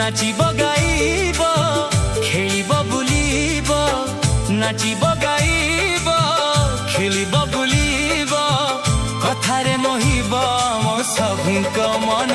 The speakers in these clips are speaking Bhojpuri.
नाचिब गाइब खेलिब बुलिब नाचिब गाइब खेलिब बुलिब कथारे मोहिब मो सबुक मन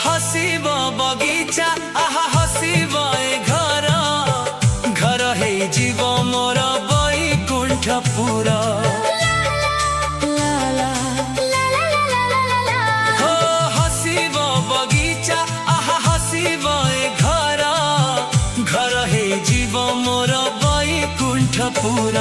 हसीब बगीचा आहा हसीब ए घर घर हे जीव मोर बैकुंठपुर हो हसीब बगीचा आहा हसीब ए घर घर हे जीव मोर बैकुंठपुर।